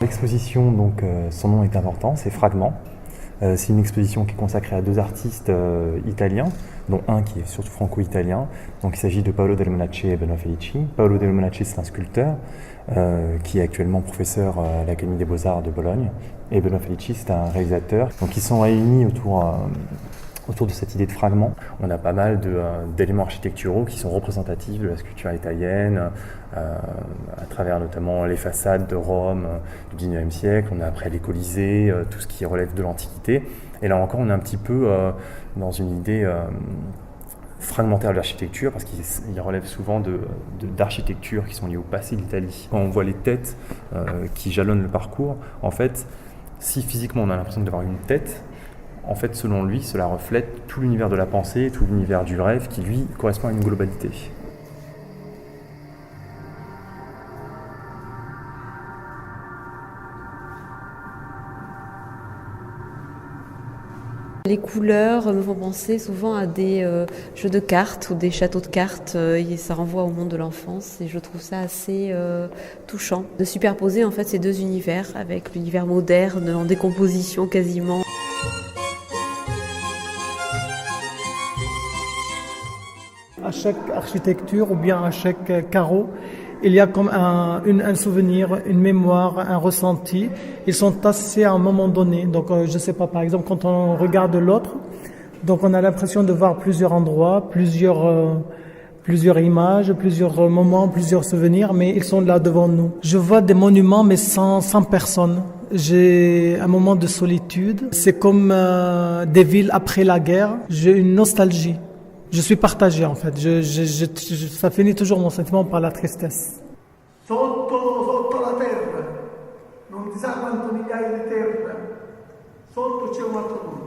L'exposition, donc, son nom est important, c'est Fragments. C'est une exposition qui est consacrée à deux artistes italiens, dont un qui est surtout franco-italien. Donc il s'agit de Paolo Del Monace et Benoît Felici. Paolo Del Monace, c'est un sculpteur qui est actuellement professeur à l'Académie des Beaux-Arts de Bologne. Et Benoît Felici, c'est un réalisateur. Donc ils sont réunis autour de cette idée de fragments. On a pas mal d'éléments architecturaux qui sont représentatifs de la sculpture italienne, à travers notamment les façades de Rome du XIXe siècle. On a après les Colisées, tout ce qui relève de l'Antiquité. Et là encore, on est un petit peu dans une idée fragmentaire de l'architecture, parce qu'il relève souvent d'architectures qui sont liées au passé de l'Italie. Quand on voit les têtes qui jalonnent le parcours, en fait, si physiquement on a l'impression d'avoir une tête, en fait, selon lui, cela reflète tout l'univers de la pensée, tout l'univers du rêve qui, lui, correspond à une globalité. Les couleurs me font penser souvent à des jeux de cartes ou des châteaux de cartes. Et ça renvoie au monde de l'enfance et je trouve ça assez touchant de superposer en fait ces deux univers avec l'univers moderne en décomposition quasiment. À chaque architecture ou bien à chaque carreau, il y a comme un souvenir, une mémoire, un ressenti. Ils sont tassés à un moment donné. Donc, je ne sais pas, par exemple, quand on regarde l'autre, donc on a l'impression de voir plusieurs endroits, plusieurs images, plusieurs moments, plusieurs souvenirs, mais ils sont là devant nous. Je vois des monuments, mais sans personne. J'ai un moment de solitude. C'est comme des villes après la guerre. J'ai une nostalgie. Je suis partagé en fait, ça finit toujours mon sentiment par la tristesse. Sotto la terra, non si sa quanto migliaia di terre, sotto c'è un altro mondo.